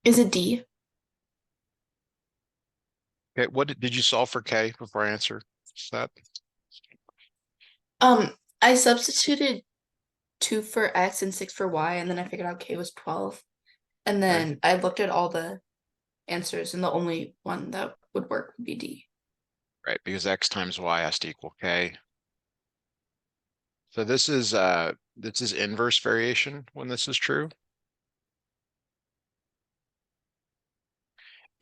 Is it D? Okay, what did you solve for K before I answer that? Um, I substituted 2 for X and 6 for Y, and then I figured out K was 12. And Okay, then I looked at all the answers, and the only one that would work would be D. right, because X times Y has to equal K. So this is inverse variation when this is true.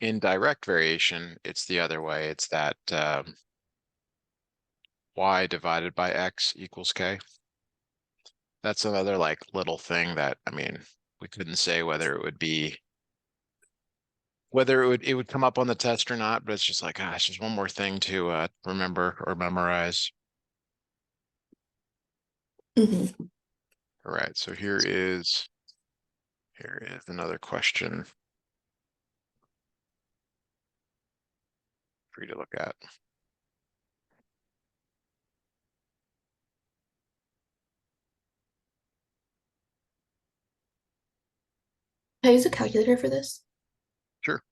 In direct variation, it's the other way. It's that Y divided by X equals K. That's another like little thing that, I mean, we couldn't say whether it would be whether it would come up on the test or not, but it's just like, gosh, there's one more thing to remember or memorize. Hmm. All right, so here is another question for you to look at. Can I use a calculator for this? Sure.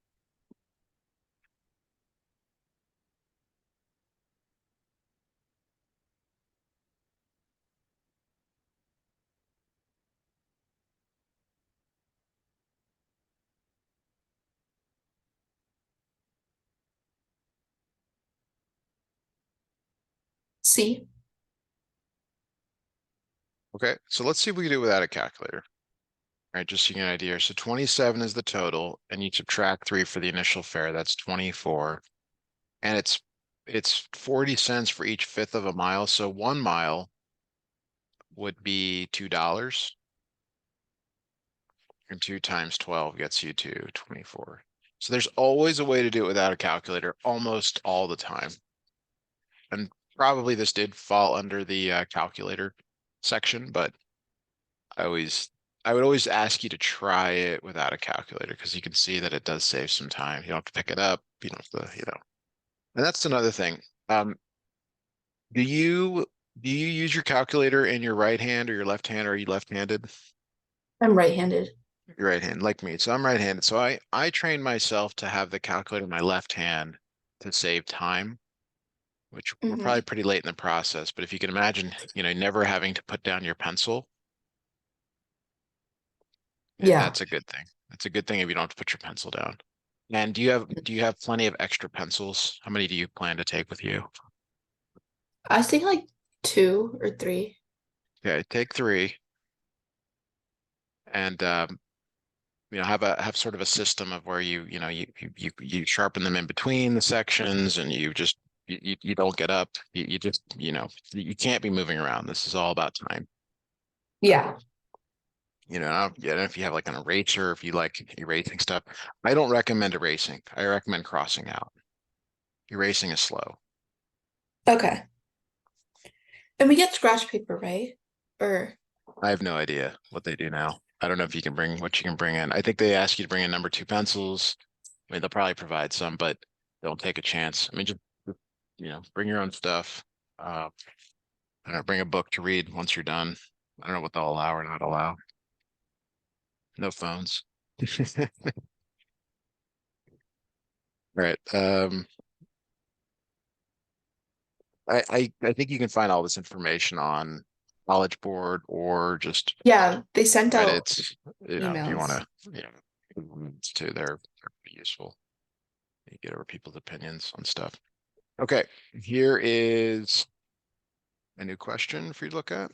C. Okay, so let's see if we can do it without a calculator. All right, just so you get an idea. So 27 is the total, and you subtract 3 for the initial fare. That's 24. And it's 40 cents for each fifth of a mile. So 1 mile would be $2. And 2 times 12 gets you to 24. So there's always a way to do it without a calculator, almost all the time. And probably this did fall under the calculator section, but I always I would always ask you to try it without a calculator because you can see that it does save some time. You don't have to pick it up. You don't have to, And that's another thing. Um, do you do you use your calculator in your right hand or your left hand, or are you left-handed? I'm right-handed. Your right hand, like me. So I'm right-handed. So I train myself to have the calculator in my left hand to save time, which we're Hmm. probably pretty late in the process. But if you can imagine, never having to put down your pencil, Yeah. that's a good thing. That's a good thing if you don't have to put your pencil down. And do you have plenty of extra pencils? How many do you plan to take with you? I was thinking like 2 or 3. Okay, take three and have sort of a system of where you sharpen them in between the sections and you don't get up. You just, you can't be moving around. This is all about time. Yeah. I don't know if you have like an eraser, if you like erasing stuff. I don't recommend erasing. I recommend crossing out. Erasing is slow. Okay. And we get scratch paper, right? Or I have no idea what they do now. I don't know if you can bring what you can bring in. I think they ask you to bring in number two pencils. I mean, they'll probably provide some, but don't take a chance. I mean, just bring your own stuff. I don't know, bring a book to read once you're done. I don't know what they'll allow or not allow. No phones. All right. I think you can find all this information on College Board or just yeah, they sent out Reddit. If you want emails. to, it's too, they're pretty useful. You get over people's opinions on stuff. Okay, here is a new question for you to look at.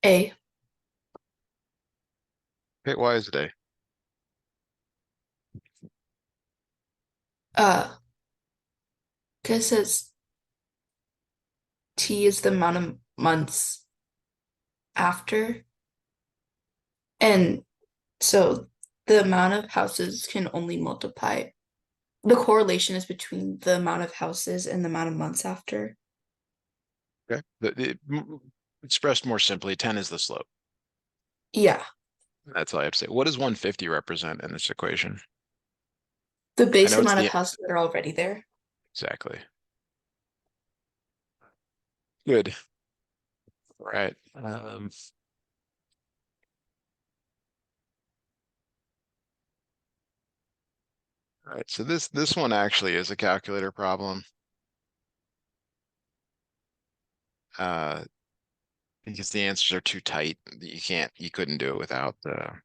A. Okay, why is it A? Uh, because it says T is the amount of months after. And so the amount of houses can only multiply. The correlation is between the amount of houses and the amount of months after. Okay. Expressed more simply, 10 is the slope. Yeah, That's all I have to say. What does 150 represent in this equation? the I base know it's amount of the houses that are already there. exactly. Good. All right. All right. So this one actually is a calculator problem. Uh, because the answers are too tight. You couldn't do it without the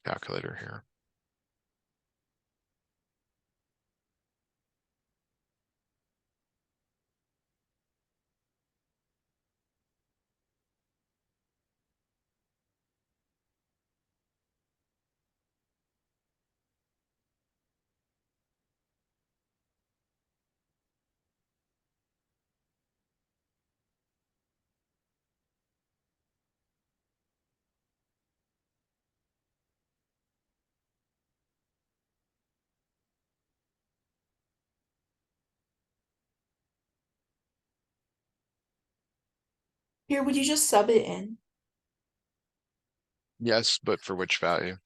calculator here. Here, would you just sub it in? Yes, but for which value?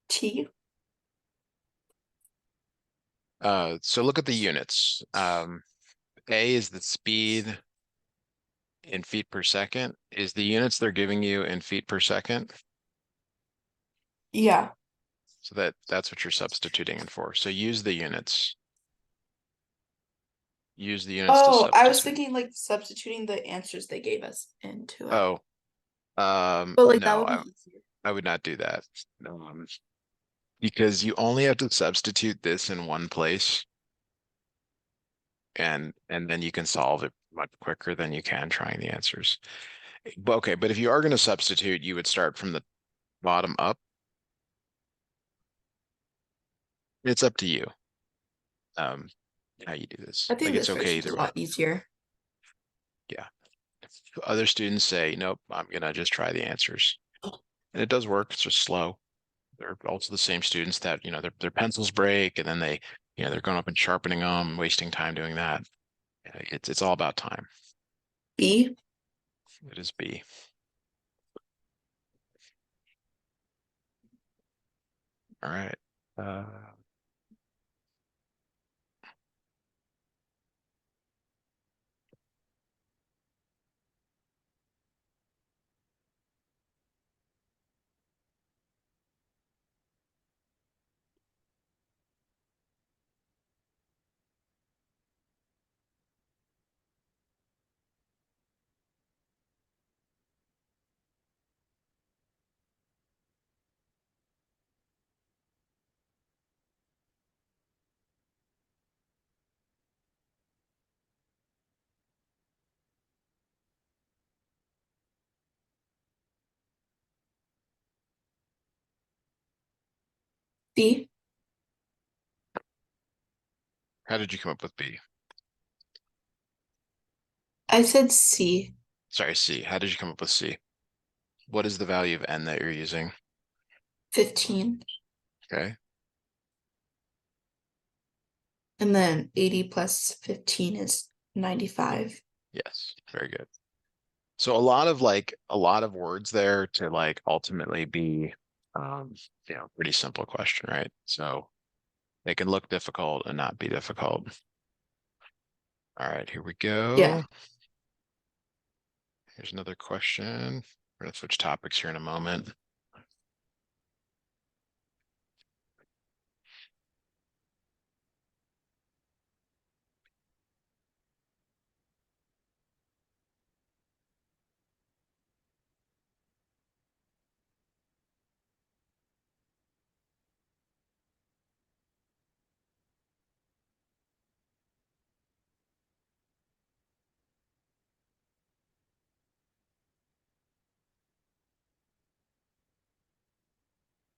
T? So look at the units. A is the speed in feet per second. Is the units they're giving you in feet per second? Yeah. So that's what you're substituting in for. So use the units. Use the units to Oh, I was substitute. thinking like substituting the answers they gave us into it. Oh, But like that no, would be I easier. I would not do that. Because you only have to substitute this in one place and then you can solve it much quicker than you can trying the answers. But okay, but if you are going to substitute, you would start from the bottom up. It's up to you um how you do this. I Like think it's this okay version's a either way. lot easier. Yeah. Other students say, nope, I'm gonna just try the answers. And it does work. It's just slow. They're also the same students that, their pencils break and then they're going up and sharpening them, wasting time doing that. It's all about time. B? It is B. All right. Uh, B? how did you come up with B? I said C. Sorry, C. How did you come up with C? What is the value of N that you're using? 15. Okay. And then 80 plus 15 is 95. Yes. Very good. So a lot of words there to like ultimately be um, pretty simple question, right? So they can look difficult and not be difficult. All right, here we Yeah. go. Here's another question. We're gonna switch topics here in a moment.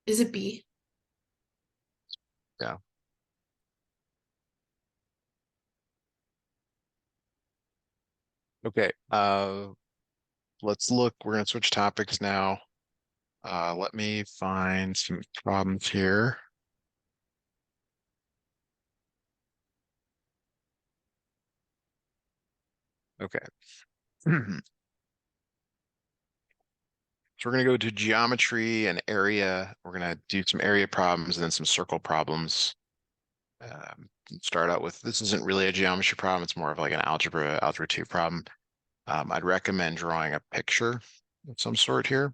Is it B? Yeah. Okay. Let's look. We're gonna switch topics now. Let me find some problems here. Okay. So we're going to go to geometry and area. We're going to do some area problems and then some circle problems. Start out with, this isn't really a geometry problem. It's more of like an algebra 2 problem. I'd recommend drawing a picture of some sort here.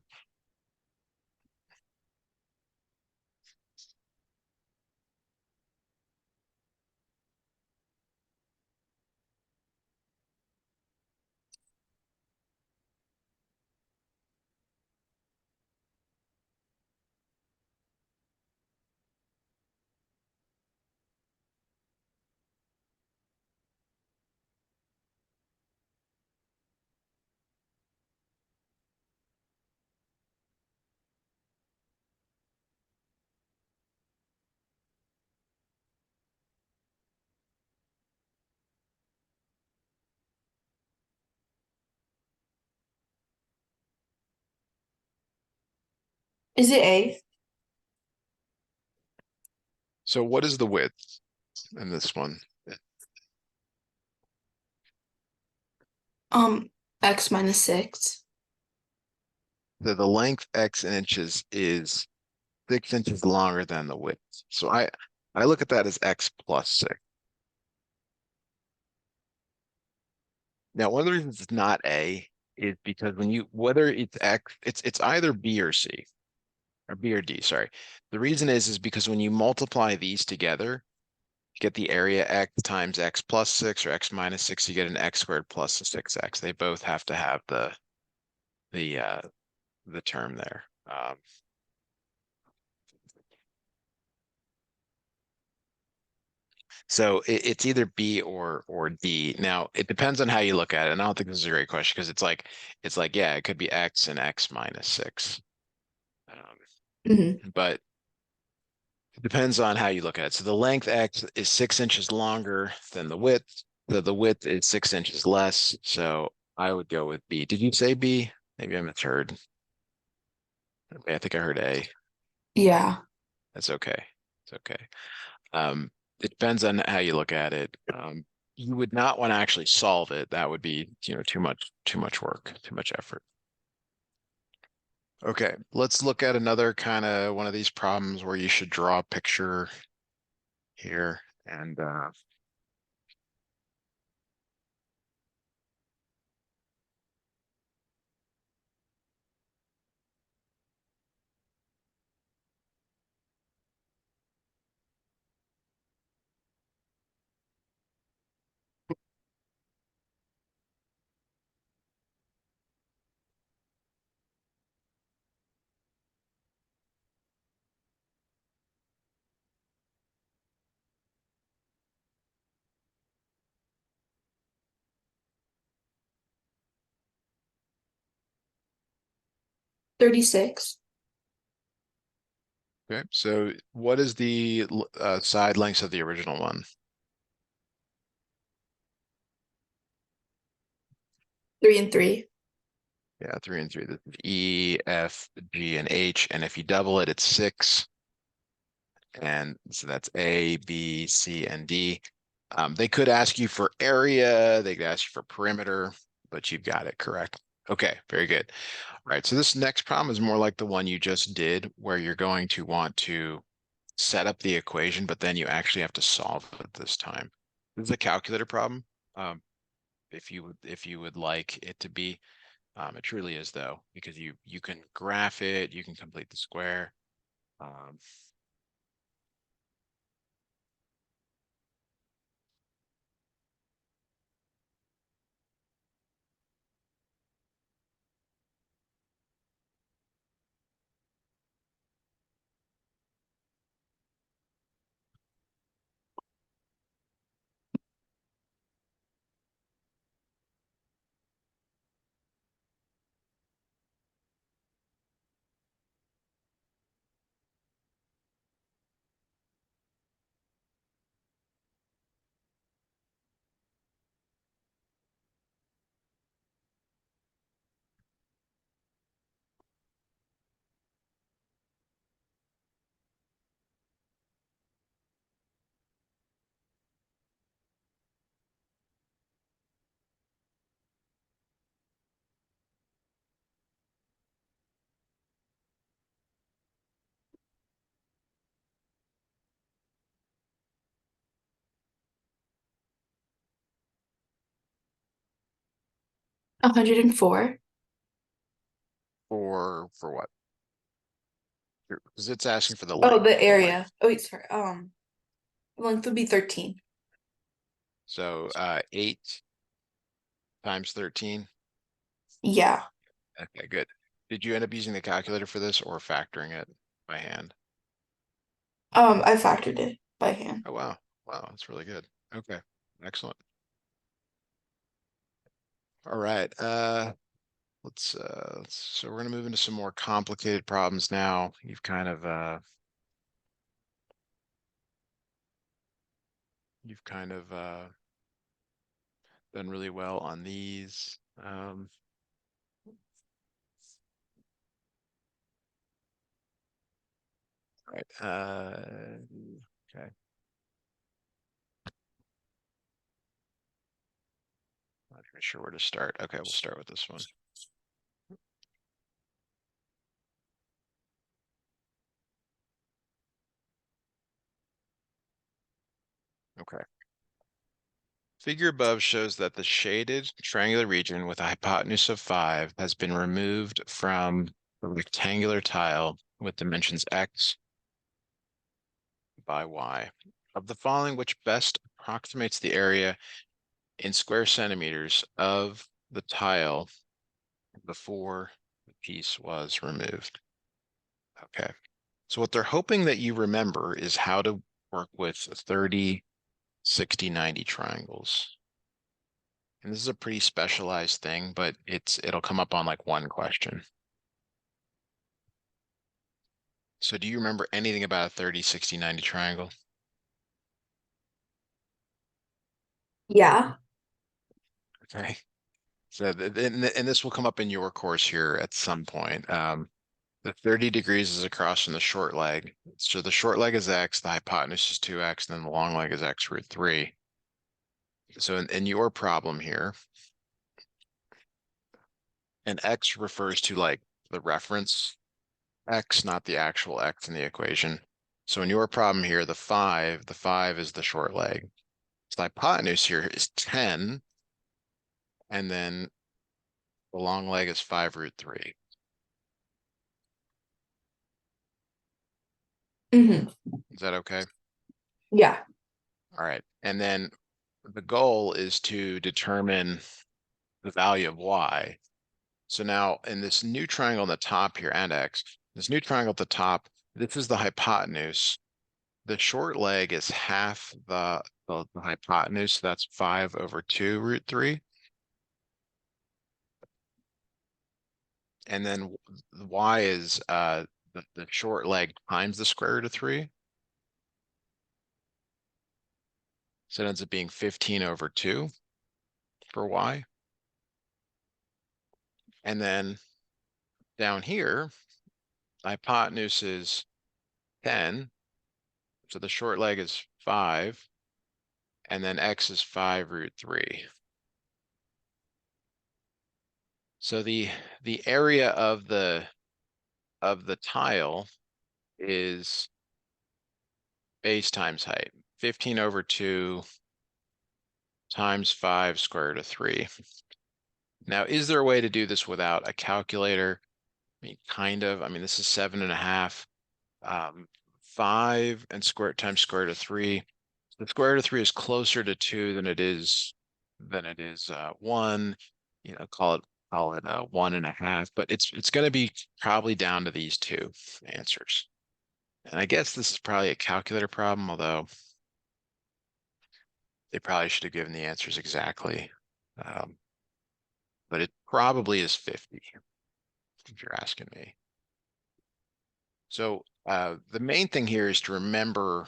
Is it A? So what is the width in this one? X minus 6. The length x in inches is 6 inches longer than the width. So I look at that as x plus 6. Now, one of the reasons it's not A is because when you, whether it's x, it's either B or C, or B or D, sorry. The reason is because when you multiply these together, you get the area x times x plus 6 or x minus 6, you get an x squared plus a 6x. They both have to have the uh the term there. So it's either B or D. Now it depends on how you look at it. And I don't think this is a great question because it's like yeah, it could be x and x minus 6. Hmm. But it depends on how you look at it. So the length x is 6 inches longer than the width. The width is 6 inches less. So I would go with B. Did you say B? Maybe I misheard. Okay, I think I heard A. Yeah. That's okay. It's okay. Um, it depends on how you look at it. You would not want to actually solve it. That would be, too much work, too much effort. Okay, let's look at another kind of one of these problems where you should draw a picture here. And 36. okay, so what is the side lengths of the original one? 3 and 3. Yeah, 3 and 3. This is E, F, G, and H. And if you double it, it's 6. And so that's A, B, C, and D. They could ask you for area, they could ask you for perimeter, but you've got it correct. Okay, very good. All right, so this next problem is more like the one you just did, where you're going to want to set up the equation, but then you actually have to solve it this time. This is a calculator problem. If you would like it to be, it truly is though, because you can graph it, you can complete the square. Um, 104. For what? Because it's asking for the Oh, length. the The length. area. Oh, wait, sorry. Length would be 13. So 8 times 13. Yeah. Okay, good. Did you end up using the calculator for this or factoring it by hand? I factored it by hand. Oh wow. Wow, that's really good. Okay. Excellent. All right. So we're gonna move into some more complicated problems now. You've kind of done really well on these. All right. Okay. Not even sure where to start. Okay, we'll start with this one. Okay. Figure above shows that the shaded triangular region with a hypotenuse of 5 has been removed from the rectangular tile with dimensions x by y. Of the following, which best approximates the area in square centimeters of the tile before the piece was removed? Okay. So what they're hoping that you remember is how to work with 30, 60, 90 triangles. And this is a pretty specialized thing, but it'll come up on like one question. So do you remember anything about a 30, 60, 90 triangle? Yeah. Okay. So and this will come up in your course here at some point. The 30 degrees is across from the short leg. So the short leg is x, the hypotenuse is 2x, and then the long leg is x root 3. So in your problem here, and x refers to like the reference x, not the actual x in the equation. So in your problem here, the 5 is the short leg. So the hypotenuse here is 10, and then the long leg is 5 root 3. Hmm. Is that okay? Yeah. All right. And then the goal is to determine the value of y. So now in this new triangle on the top here and x, this new triangle at the top, this is the hypotenuse. The short leg is half the hypotenuse. So that's 5 over 2 root 3. And then y is the short leg times the square root of 3. So it ends up being 15 over 2 for y. And then down here, the hypotenuse is 10. So the short leg is 5. And then x is 5 root 3. So the area of the tile is base times height. 15 over 2 times 5 square root of 3. Now, is there a way to do this without a calculator? I mean, kind of. I mean, this is 7.5. 5 and times square root of 3. The square root of 3 is closer to 2 than it is 1. Call it 1.5, but it's going to be probably down to these two answers. And I guess this is probably a calculator problem, although they probably should have given the answers exactly. But it probably is 50, if you're asking me. So the main thing here is to remember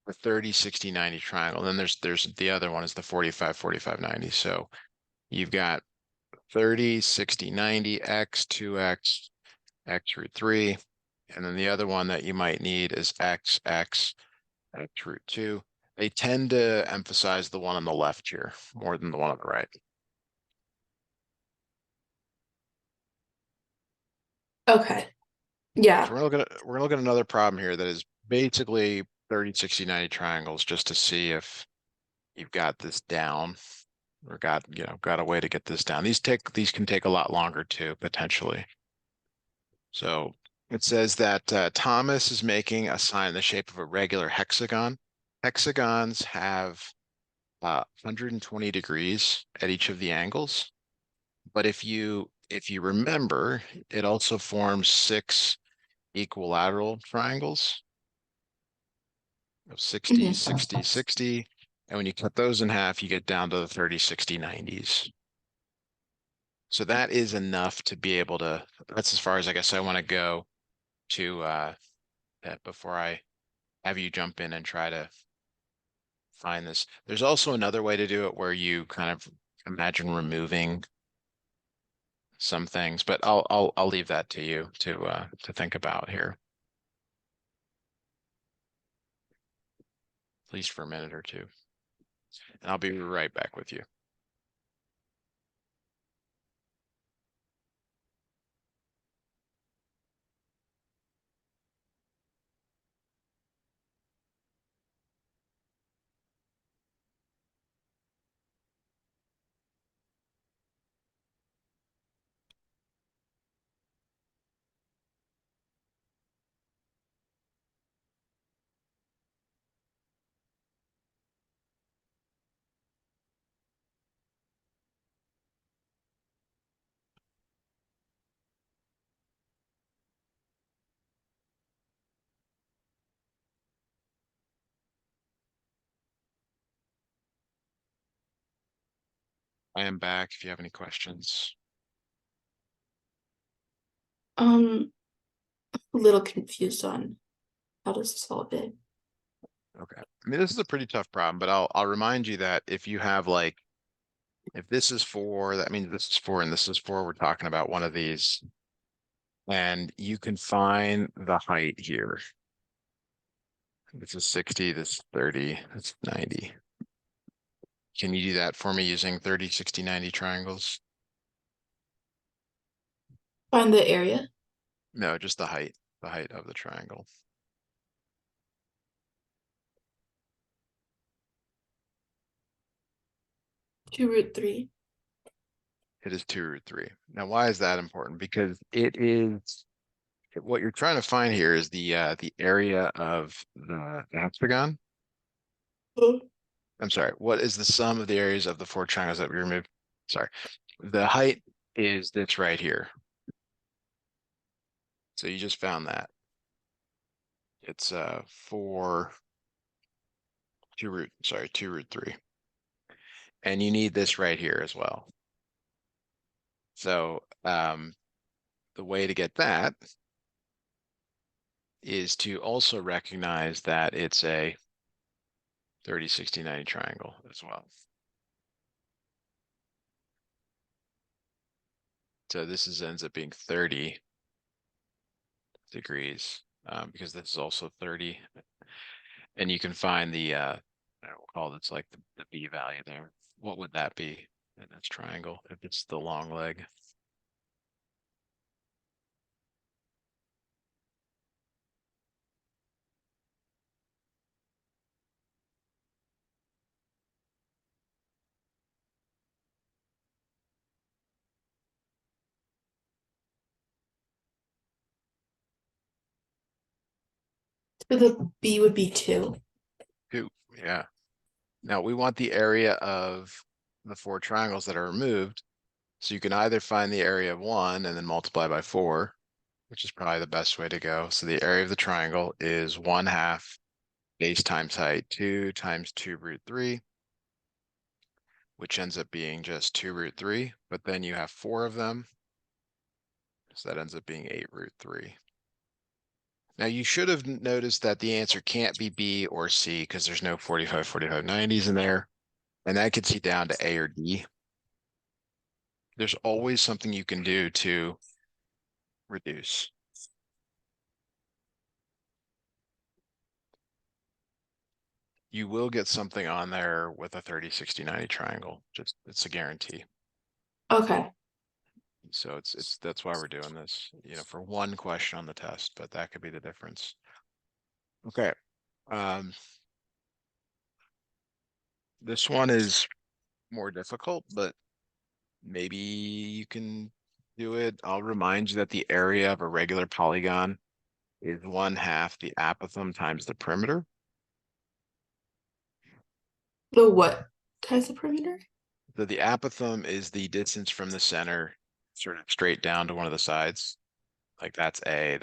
the 30, 60, 90 triangle. Then there's the other one is the 45, 45, 90. So you've got 30, 60, 90, x, 2x, x root 3. And then the other one that you might need is x, x root 2. They tend to emphasize the one on the left here more than the one on the right. Okay. So Yeah. we're gonna look at another problem here that is basically 30, 60, 90 triangles just to see if you've got this down. or got a way to get this down. These can take a lot longer too, potentially. So it says that Thomas is making a sign in the shape of a regular hexagon. Hexagons have 120 degrees at each of the angles. But if you remember, it also forms 6 equilateral triangles of 60, Mhm. 60, 60. And when you cut those in half, you get down to the 30, 60, 90s. So that is enough to be able to, that's as far as I guess I want to go to before I have you jump in and try to find this. There's also another way to do it where you kind of imagine removing some things, but I'll leave that to you to think about here, at least for a minute or two. And I'll be right back with you. I am back if you have any questions. A little confused on how to solve it. Okay. I mean, this is a pretty tough problem, but I'll remind you that if you have like if this is 4, that means this is 4 and this is 4, we're talking about one of these. And you can find the height here. This is 60, this is 30, that's 90. Can you do that for me using 30, 60, 90 triangles? Find the area. No, just the height of the triangle. 2 root 3. It is 2√3. Now, why is that important? Because it is what you're trying to find here is the area of the hexagon. Oh. I'm sorry, what is the sum of the areas of the 4 triangles that we removed? Sorry. The height is this right here. So you just found that. It's 2√3. And you need this right here as well. So the way to get that is to also recognize that it's a 30, 60, 90 triangle as well. So this ends up being 30 degrees because this is also 30. And you can find the, we'll call it's like the B value there. What would that be in this triangle if it's the long leg? So the B would be 2. 2, yeah. Now we want the area of the 4 triangles that are removed. So you can either find the area of 1 and then multiply by 4, which is probably the best way to go. So the area of the triangle is 1/2 base times height 2 times 2√3, which ends up being just 2√3, but then you have 4 of them. So that ends up being 8√3. Now you should have noticed that the answer can't be B or C because there's no 45, 45, 90s in there. And that gets you down to A or D. There's always something you can do to reduce. You will get something on there with a 30, 60, 90 triangle. Just it's a guarantee. Okay. So that's why we're doing this, for one question on the test, but that could be the difference. Okay. This one is more difficult, but maybe you can do it. I'll remind you that the area of a regular polygon is 1/2 the apothem times the perimeter. The what kinds of perimeter? So the apothem is the distance from the center, sort of straight down to one of the sides. Like that's A,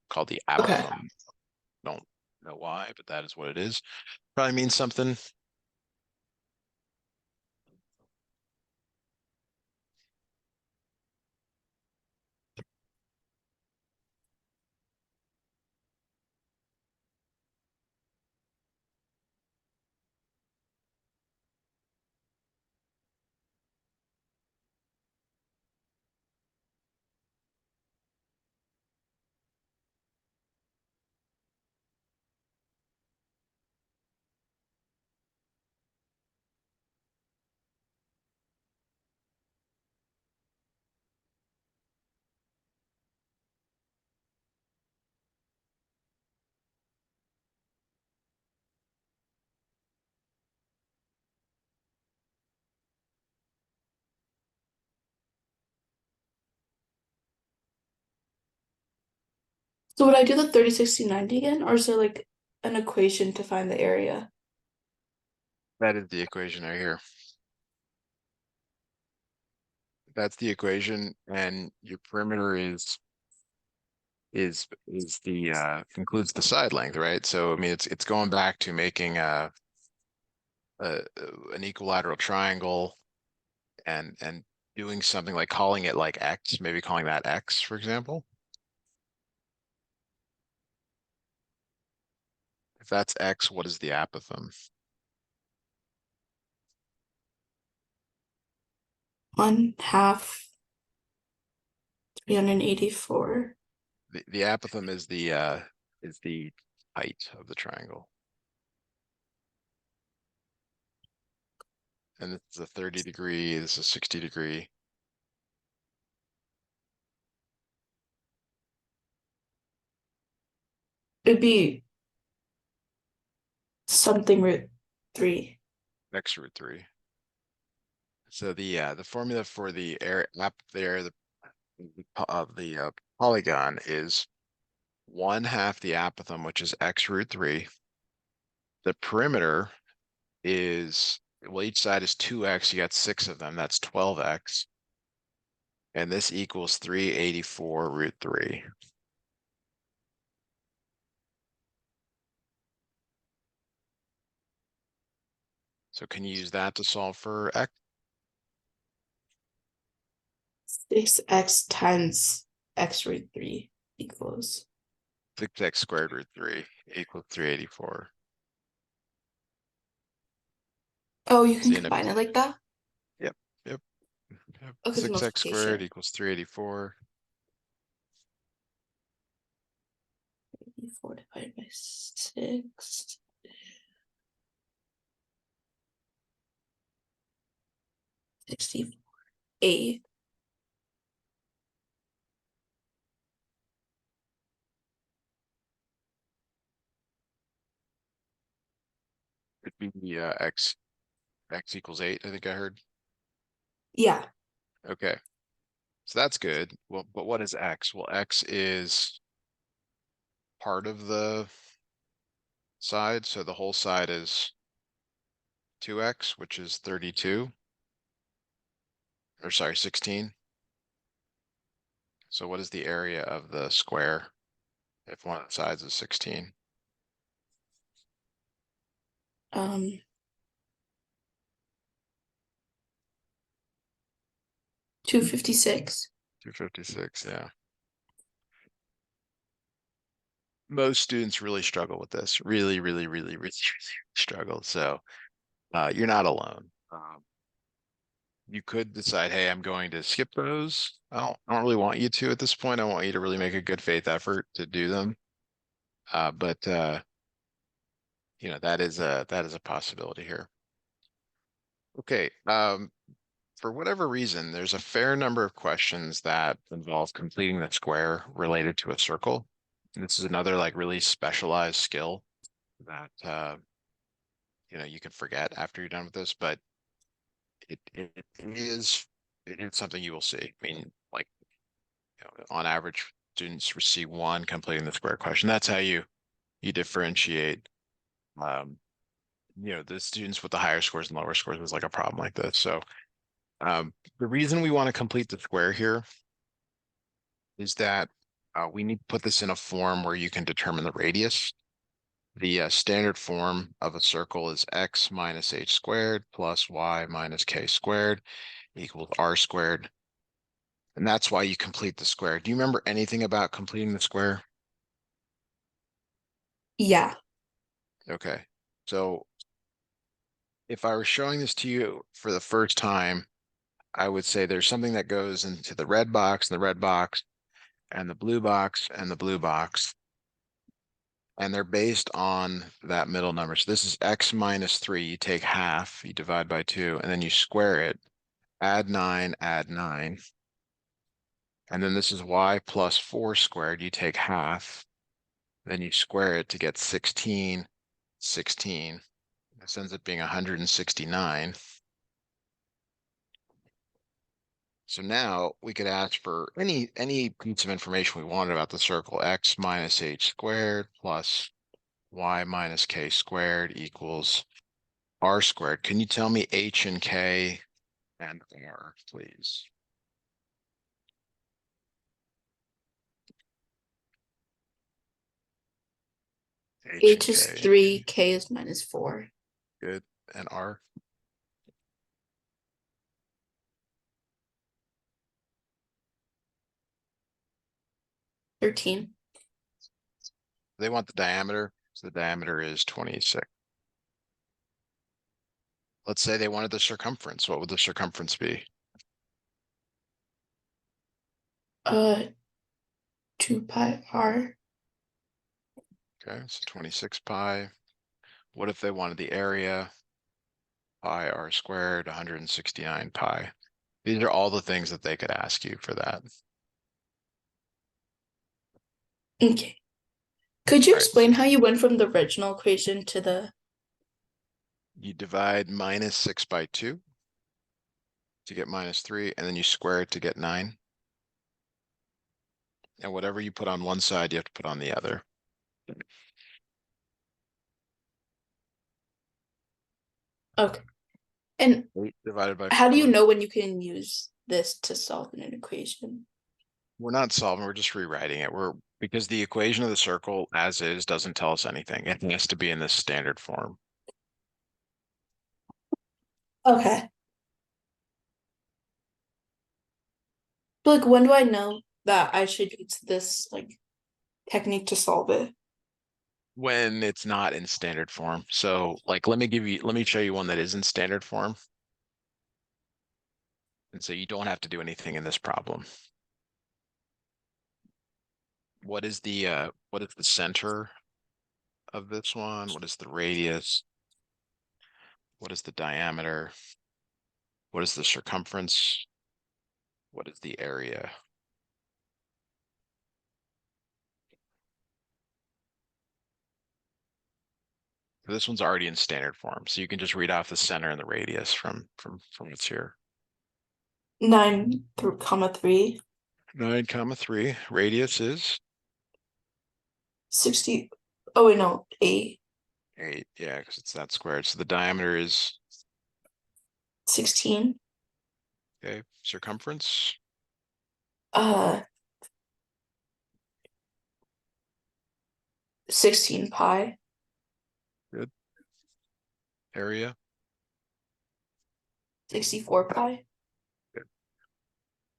called the Okay. apothem. Don't know why, but that is what it is. Probably means something. So would I do the 30, 60, 90 again, or is there like an equation to find the area? That is the equation right here. That's the equation, and your perimeter is the includes the side length, right? So I mean it's going back to making a an equilateral triangle and doing something like calling it like X, maybe calling that X, for example. If that's X, what is the apothem? 1/2 384. The apothem is the height of the triangle. And this is a 30 degree, this is a 60 degree. It'd be something root 3. X root 3. So the formula for the area map there, the polygon is 1/2 the apothem, which is X root 3. The perimeter is, well, each side is 2x, you got 6 of them, that's 12x. And this equals 384 root 3. So can you use that to solve for x? 6x times x root 3 equals. 6x squared root 3 equals 384. Oh, you can See, combine it like that? yep, yep, yep. Oh, because 6x squared multiplication. equals 384. 4 divided by 6. 68. It'd be x equals 8, I think I heard. Yeah. Okay, so that's good. Well, but what is x? Well, x is part of the side, so the whole side is 2x, which is 32. Or sorry, 16. So what is the area of the square if one of the sides is 16? 256. 256, yeah. Most students really struggle with this. Really, really, really, really, really struggle. So you're not alone. You could decide, hey, I'm going to skip those. I don't really want you to at this point. I want you to really make a good faith effort to do them. But you know, that is a possibility here. Okay. For whatever reason, there's a fair number of questions that involve completing the square related to a circle. And this is another like really specialized skill that you can forget after you're done with this, but it is something you will see. I mean, like, on average, students receive one completing the square question. That's how you differentiate, um, the students with the higher scores and lower scores was like a problem like this. So the reason we want to complete the square here is that we need to put this in a form where you can determine the radius. The standard form of a circle is x minus h squared plus y minus k squared equals r squared. And that's why you complete the square. Do you remember anything about completing the square? Yeah. Okay. So if I were showing this to you for the first time, I would say there's something that goes into the red box and the red box and the blue box and the blue box. And they're based on that middle number. So this is x minus 3. You take half, you divide by 2, and then you square it. Add 9, add 9. And then this is y plus 4 squared. You take half, then you square it to get 16, 16. This ends up being 169. So now we could ask for any piece of information we wanted about the circle. X minus h squared plus y minus k squared equals r squared. Can you tell me h and k and r, please? H and H is k, 3, K is -4. good, and r. 13. They want the diameter, so the diameter is 26. Let's say they wanted the circumference. What would the circumference be? Uh, 2 pi r. Okay, so 26 pi. What if they wanted the area? Pi r squared, 169 pi. These are all the things that they could ask you for that. Okay. Could you All right, so explain how you went from the original equation to the you divide minus 6 by 2 to get minus 3, and then you square it to get 9. And whatever you put on one side, you have to put on the other. Okay. And 8 divided by how do you 4. know when you can use this to solve an equation? We're not solving, we're just rewriting it. Because the equation of the circle as is doesn't tell us anything. It has to be in this standard form. Okay. Like, when do I know that I should use this like technique to solve it? When it's not in standard form. So like, let me show you one that is in standard form. And so you don't have to do anything in this problem. What is the center of this one? What is the radius? What is the diameter? What is the circumference? What is the area? This one's already in standard form, so you can just read off the center and the radius from what's here. 9 through comma 3. 9 comma 3. Radius is 60. Oh wait, no, 8. 8. Yeah, because it's that squared. So the diameter is 16. okay. Circumference. Uh, 16 pi. Good. Area. 64 pi. Good.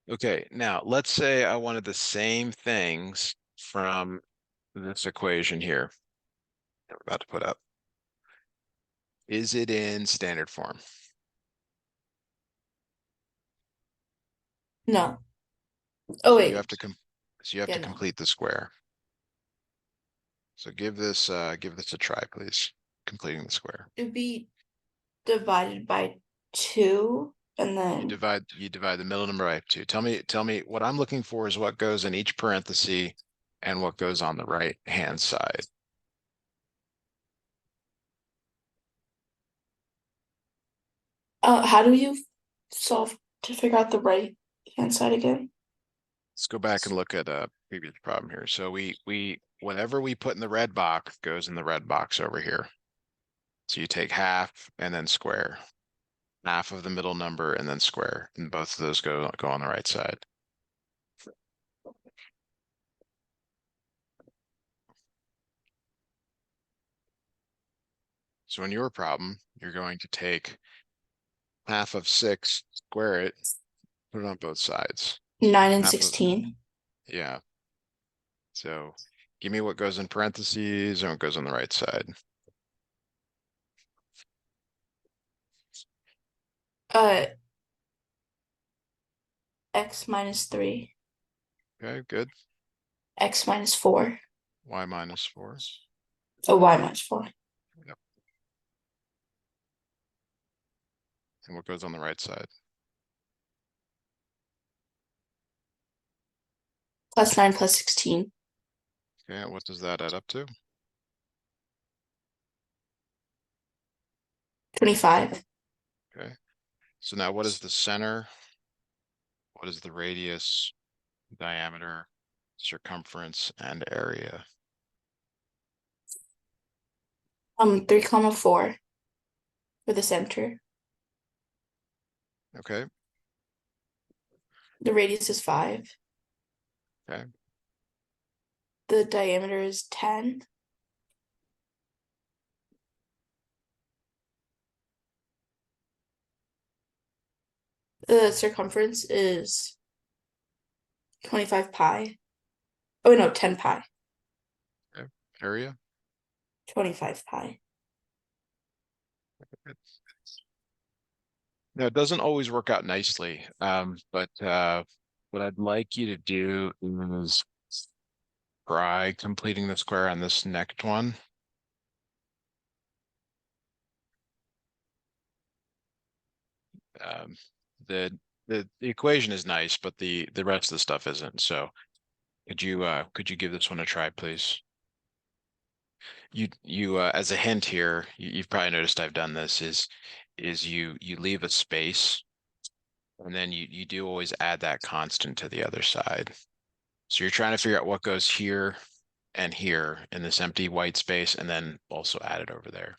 Okay, now let's say I wanted the same things from this equation here that we're about to put up. Is it in standard form? No. Oh So you have wait. to so you have Yeah, to no. complete the square. So give this a try, please. Completing the square. It'd be divided by 2 and You then divide the middle number by 2. Tell me what I'm looking for is what goes in each parenthesis and what goes on the right hand side. How do you solve to figure out the right hand side again? Let's go back and look at a previous problem here. So whatever we put in the red box goes in the red box over here. So you take half and then square, half of the middle number and then square, and both of those go on the right side. So in your problem, you're going to take half of 6, square it, put it on both sides. 9 and Half of, 16. yeah. So give me what goes in parentheses and what goes on the right side. Uh, x minus 3, Okay, good. x minus 4, Y minus 4. oh, y minus 4, Yep. And what goes on the right side? plus 9 plus 16, Okay, and what does that add up to? 25. Okay. So now what is the center? What is the radius, diameter, circumference, and area? 3 comma 4 for the center. Okay, The radius is 5. okay, The diameter is 10. The circumference is 25 pi. Oh, no, 10 pi. okay. Area? 25 pi. Now, it doesn't always work out nicely, but what I'd like you to do is try completing the square on this next one. Um, the the equation is nice, but the rest of the stuff isn't. So could you give this one a try, please? You as a hint here, you've probably noticed I've done this is you leave a space and then you do always add that constant to the other side. So you're trying to figure out what goes here and here in this empty white space and then also add it over there.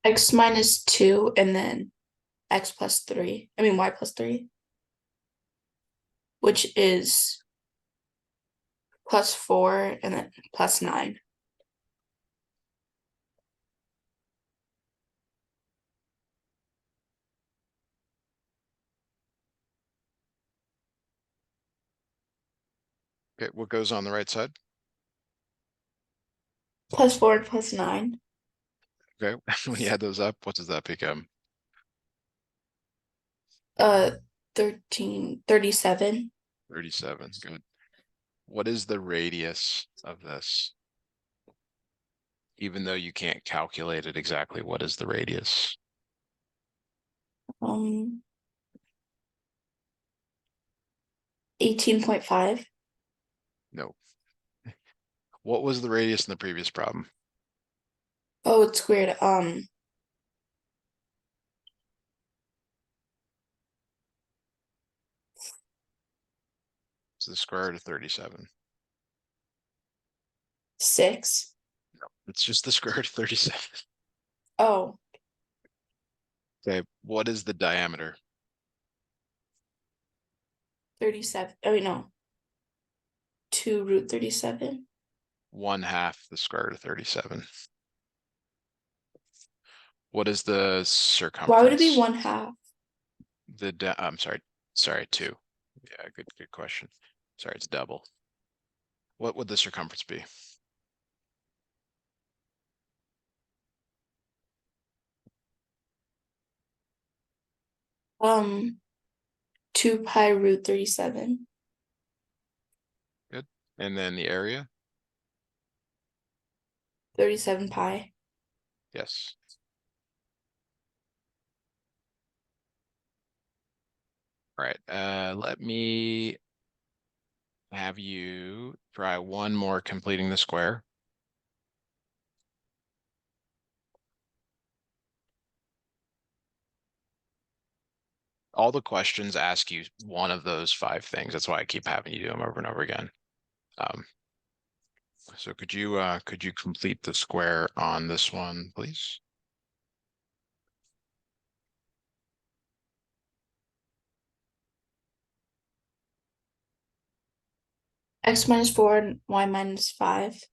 X minus 2 and then x plus 3. I mean, y plus 3, which is plus 4 and then plus 9. Okay, what goes on the right side? Plus 4 and plus 9. Okay, when you add those up, what does that become? Uh, 37. 37. Good. What is the radius of this? Even though you can't calculate it exactly, what is the radius? 18.5. No. What was the radius in the previous problem? Oh, it's squared. It's the square root of 37. 6. No, it's just the square root of 37. Oh, Okay, what is the diameter? 37. Oh, wait, no. 2 root 37. 1/2 the square root of 37. What is the Why would it be circumference? 1/2? I'm sorry, 2. Yeah, good question. Sorry, it's double. What would the circumference be? Um, 2 pi root 37. Good. And then the area? 37 pi. Yes. Alright, let me have you try one more completing the square. All the questions ask you one of those 5 things. That's why I keep having you do them over and over again. So could you complete the square on this one, please? X minus 4 and y minus 5.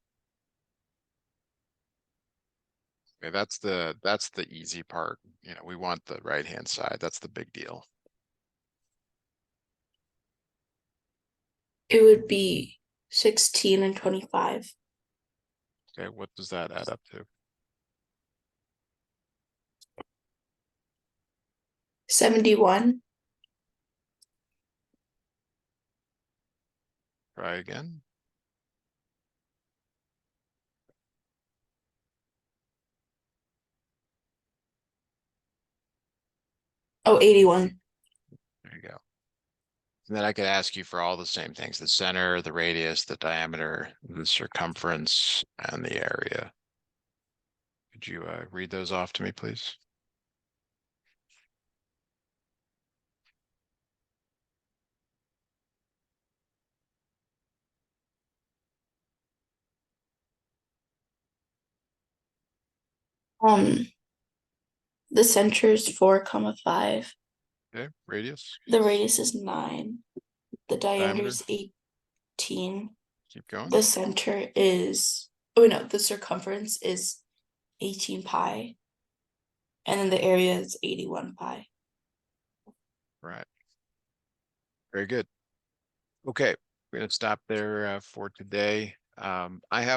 Okay, that's the easy part. You know, we want the right-hand side. That's the big deal. It would be 16 and 25. Okay, what does that add up to? 71. Try again. Oh, 81. There you go. And then I could ask you for all the same things, the center, the radius, the diameter, the circumference, and the area. Could you read those off to me, please? Um, the center is 4 comma 5. Okay, radius, The radius is 9. The diameter diameter, is 18. keep going. The center is, oh no, the circumference is 18 pi. And then the area is 81 pi. Right. Very good. Okay, we're gonna stop there for today. I have